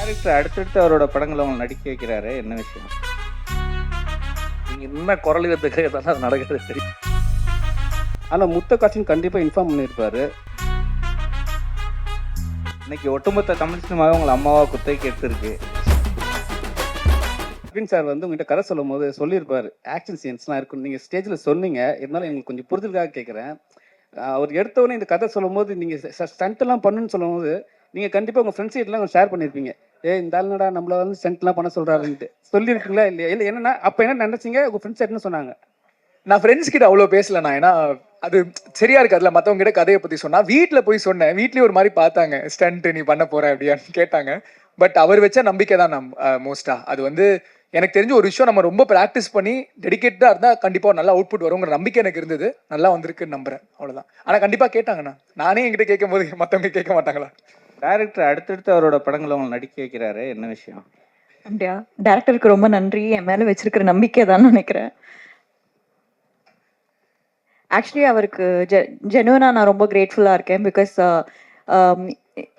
Director அடுத்தடுத்து அவரோட படங்களை அவங்க நடிக்க வைக்கிறாரு, என்ன விஷயம்? நீங்க இன்னும் குரல் வித்துக்கு அதெல்லாம் நடக்கிறது தெரியும். ஆனால் முத்த காட்சின்னு கண்டிப்பாக இன்ஃபார்ம் பண்ணியிருப்பாரு. இன்னைக்கு ஒட்டுமொத்த தமிழ் சினிமாவே உங்களை அம்மாவா குத்தைக்கு எடுத்திருக்கு. அரவிந்த் சார் வந்து உங்ககிட்ட கதை சொல்லும் போது சொல்லியிருப்பாரு, ஆக்ஷன் சீன்ஸ்லாம் இருக்கும். நீங்கள் ஸ்டேஜில் சொன்னீங்க, இருந்தாலும் எங்களுக்கு கொஞ்சம் புரிதலுக்காக கேட்குறேன். அவர் எடுத்தவொடனே இந்த கதை சொல்லும் போது நீங்கள் ஸ்டண்ட்லாம் பண்ணுன்னு சொல்லும் போது நீங்கள் கண்டிப்பாக உங்கள் ஃப்ரெண்ட்ஸ் கிட்டலாம் ஷேர் பண்ணியிருப்பீங்க. இந்த ஆளுநடா நம்மள வந்து ஸ்டண்ட்லாம் பண்ண சொல்கிறாருன்ட்டு சொல்லியிருக்கீங்களா இல்லையா? இல்லை என்னன்னா அப்போ என்ன நினச்சிங்க, உங்கள் ஃப்ரெண்ட்ஸ் என்ன சொன்னாங்க? நான் ஃப்ரெண்ட்ஸ் கிட்ட அவ்வளோ பேசல. நான் ஏன்னா அது சரியா இருக்காதுல்ல மற்றவங்க கிட்ட கதையை பற்றி சொன்னா. வீட்டில் போய் சொன்னேன், வீட்லேயும் ஒரு மாதிரி பார்த்தாங்க, ஸ்டண்ட் நீ பண்ண போற அப்படியான்னு கேட்டாங்க. பட் அவர் வச்ச நம்பிக்கை தான் நான் மோஸ்டா. அது வந்து எனக்கு தெரிஞ்ச ஒரு விஷயம், நம்ம ரொம்ப ப்ராக்டிஸ் பண்ணி டெடிகேட்டடாக இருந்தால் கண்டிப்பாக நல்லா அவுட்புட் வருங்கிற நம்பிக்கை எனக்கு இருந்தது. நல்லா வந்திருக்குன்னு நம்புறேன், அவ்வளோதான். ஆனால் கண்டிப்பாக கேட்டாங்கண்ணா. நானே என்கிட்ட கேட்கும் போது மற்றவங்க கேட்க மாட்டாங்களா? டைரக்டர் அடுத்தடுத்து அவரோட படங்களை அவங்க நடிக்க வைக்கிறாரு, என்ன விஷயம்? அப்படியா? டைரக்டருக்கு ரொம்ப நன்றி. என் மேலே வச்சிருக்கிற நம்பிக்கை தான் நினைக்கிறேன். ஆக்சுவலி அவருக்கு ஜெனுவனாக நான் ரொம்ப கிரேட்ஃபுல்லாக இருக்கேன். பிகாஸ்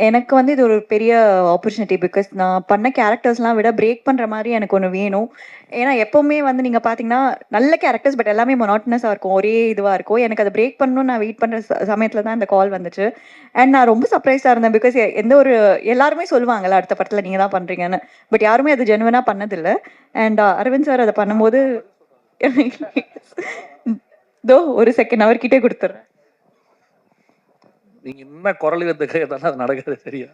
எனக்கு வந்து இது ஒரு பெரிய ஆப்பர்ச்சுனிட்டி. பிகாஸ் நான் பண்ண கேரக்டர்ஸ்லாம் விட பிரேக் பண்ணுற மாதிரி எனக்கு ஒன்று வேணும். ஏன்னா எப்போவுமே வந்து நீங்கள் பார்த்தீங்கன்னா நல்ல கேரக்டர்ஸ், பட் எல்லாமே மொனாட்டனஸாக இருக்கும், ஒரே இதுவாக இருக்கும். எனக்கு அதை பிரேக் பண்ணணும்னு நான் வெயிட் பண்ணுற சமயத்தில் தான் இந்த கால் வந்துச்சு. அண்ட் நான் ரொம்ப சர்ப்ரைஸாக இருந்தேன். பிகாஸ் எந்த ஒரு எல்லாருமே சொல்லுவாங்கல்ல அடுத்த படத்தில் நீங்கள் தான் பண்ணுறீங்கன்னு, பட் யாருமே அது ஜெனுவனாக பண்ணதில்லை. அண்ட் அரவிந்த் சார் அதை பண்ணும்போது ஒரு செகண்ட் அவர்கிட்டே கொடுத்துட்றேன். நீங்க இன்னும் குரல் வித்துக்கு அதெல்லாம் நடக்கிறது சரியா?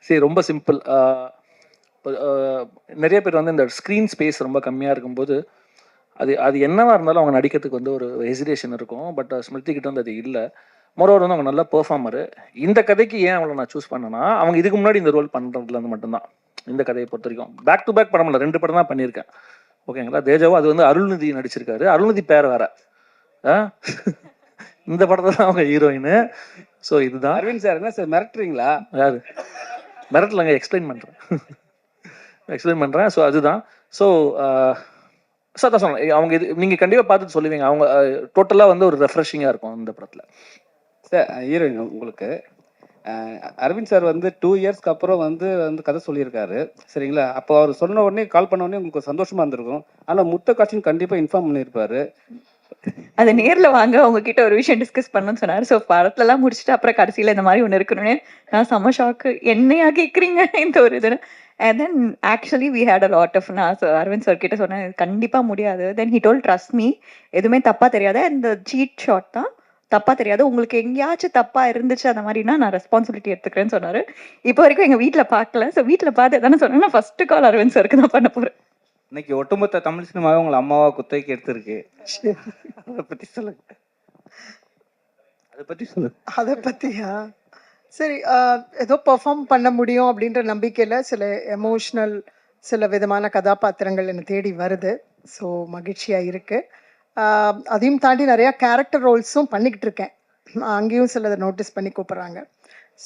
சரி, ரொம்ப சிம்பிள். நிறைய பேர் வந்து இந்த ஸ்க்ரீன் ஸ்பேஸ் ரொம்ப கம்மியாக இருக்கும்போது அது என்னவா இருந்தாலும் அவங்க நடிக்கிறதுக்கு வந்து ஒரு ஹெசிடேஷன் இருக்கும். பட் ஸ்மிருதி கிட்ட வந்து அது இல்லை. மொரோவர் வந்து அவங்க நல்ல பெர்ஃபார்மரு. இந்த கதைக்கு ஏன் அவங்கள நான் சூஸ் பண்ணேன்னா, அவங்க இதுக்கு முன்னாடி இந்த ரோல் பண்ணுறதுல வந்து மட்டும்தான். இந்த கதையை பொறுத்த வரைக்கும் பேக் டு பேக் படம் இல்லை, 2 படம் தான் பண்ணியிருக்கேன். ஓகேங்களா? தேஜாவோ அது வந்து அருள்நிதி நடிச்சிருக்காரு. அருள்நிதி பேர் வேற. இந்த படத்தை தான் அவங்க ஹீரோயின். ஸோ இதுதான். அரவிந்த் சார் என்ன சார் மிரட்டுறீங்களா? யாரு மிரட்டலங்க, எக்ஸ்பிளைன் பண்ணுறேன். ஸோ அதுதான். ஸோ அதான் சொன்னேன், அவங்க இது நீங்கள் கண்டிப்பாக பார்த்துட்டு சொல்லுவீங்க. அவங்க டோட்டலாக வந்து ஒரு ரெஃப்ரெஷிங்காக இருக்கும் இந்த படத்தில். சார் ஹீரோயின் உங்களுக்கு அரவிந்த் சார் வந்து 2 இயர்ஸ்க்கு அப்புறம் வந்து கதை சொல்லியிருக்காரு, சரிங்களா? அப்போ அவர் சொன்ன உடனே கால் பண்ண உடனே உங்களுக்கு சந்தோஷமா இருந்திருக்கும். ஆனால் முத்த காட்சின்னு கண்டிப்பாக இன்ஃபார்ம் பண்ணியிருப்பாரு. அது நேர்ல வாங்க உங்ககிட்ட ஒரு விஷயம் டிஸ்கஸ் பண்ணணும்னு சொன்னாரு. ஸோ படத்துலலாம் முடிச்சுட்டு அப்புறம் கடைசியில் இந்த மாதிரி ஒன்று இருக்கணும்னு நான் செம்ம ஷாக்கு. என்னையா கேட்குறீங்க இந்த ஒரு இதுன்னு. And then actually we had a lot of, நான் அரவிந்த் சார் கிட்ட சொன்னேன் கண்டிப்பாக முடியாது. Then he told trust me, எதுவுமே தப்பாக தெரியாது. இந்த சீட் ஷாட் தான் தப்பாக தெரியாது, உங்களுக்கு எங்கேயாச்சும் தப்பாக இருந்துச்சு அந்த மாதிரினா நான் ரெஸ்பான்சிபிலிட்டி எடுத்துக்கிறேன்னு சொன்னார். இப்போ வரைக்கும் எங்கள் வீட்டில் பார்க்கல. ஸோ வீட்டில் பார்த்து எதானே சொன்னேன்னா ஃபர்ஸ்ட் கால் அரவிந்த் சாருக்கு தான் பண்ண போகிறேன். இன்னைக்கு ஒட்டுமொத்த தமிழ் சினிமாவே உங்களை அம்மாவா குத்தைக்கு எடுத்திருக்கு. அதை பற்றி சொல்லுங்க. அதை பற்றியா? சரி, ஏதோ பெர்ஃபார்ம் பண்ண முடியும் அப்படின்ற நம்பிக்கையில் சில எமோஷ்னல் சில விதமான கதாபாத்திரங்கள் என்னை தேடி வருது. ஸோ மகிழ்ச்சியாக இருக்குது. அதையும் தாண்டி நிறையா கேரக்டர் ரோல்ஸும் பண்ணிக்கிட்டு இருக்கேன். அங்கேயும் சிலதை நோட்டீஸ் பண்ணி கூப்பிட்றாங்க.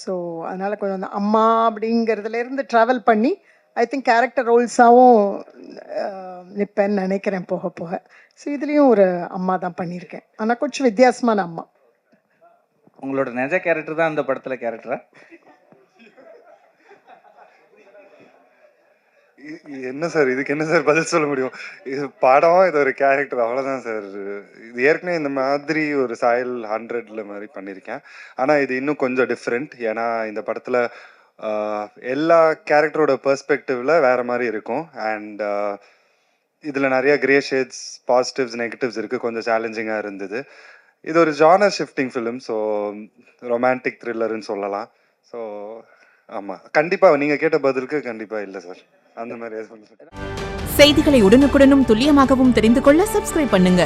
ஸோ அதனால் கொஞ்சம் அந்த அம்மா அப்படிங்கிறதுலேருந்து ட்ராவல் பண்ணி ஐ திங்க் கேரக்டர் ரோல்ஸாகவும் நிற்பேன்னு நினைக்கிறேன் போக போக. ஸோ இதுலேயும் ஒரு அம்மா தான் பண்ணியிருக்கேன், ஆனால் கொஞ்சம் வித்தியாசமான அம்மா. உங்களோட நிஜ கேரக்டர் தான் இந்த படத்துல கேரக்டரா? என்ன சார் இதுக்கு என்ன சார் பதில் சொல்ல முடியும்? இது படம், இது ஒரு கேரக்டர், அவ்வளோதான் சார். இது ஏற்கனவே இந்த மாதிரி ஒரு சாயல் 100ல் மாதிரி பண்ணியிருக்கேன். ஆனால் இது இன்னும் கொஞ்சம் டிஃப்ரெண்ட். ஏன்னா இந்த படத்தில் எல்லா கேரக்டரோட பெர்ஸ்பெக்டிவ்ல வேற மாதிரி இருக்கும். அண்ட் இதில் நிறைய கிரே ஷேட்ஸ், பாசிட்டிவ்ஸ், நெகட்டிவ்ஸ் இருக்குது. கொஞ்சம் சேலஞ்சிங்காக இருந்தது. இது ஒரு genre shifting film. So romantic த்ரில்லர்னு சொல்லலாம். ஸோ ஆமாம், கண்டிப்பாக நீங்கள் கேட்ட பதிலுக்கு கண்டிப்பாக இல்லை சார், அந்த மாதிரி. செய்திகளை உடனுக்குடனும் துல்லியமாகவும் தெரிந்து கொள்ள சப்ஸ்கிரைப் பண்ணுங்க.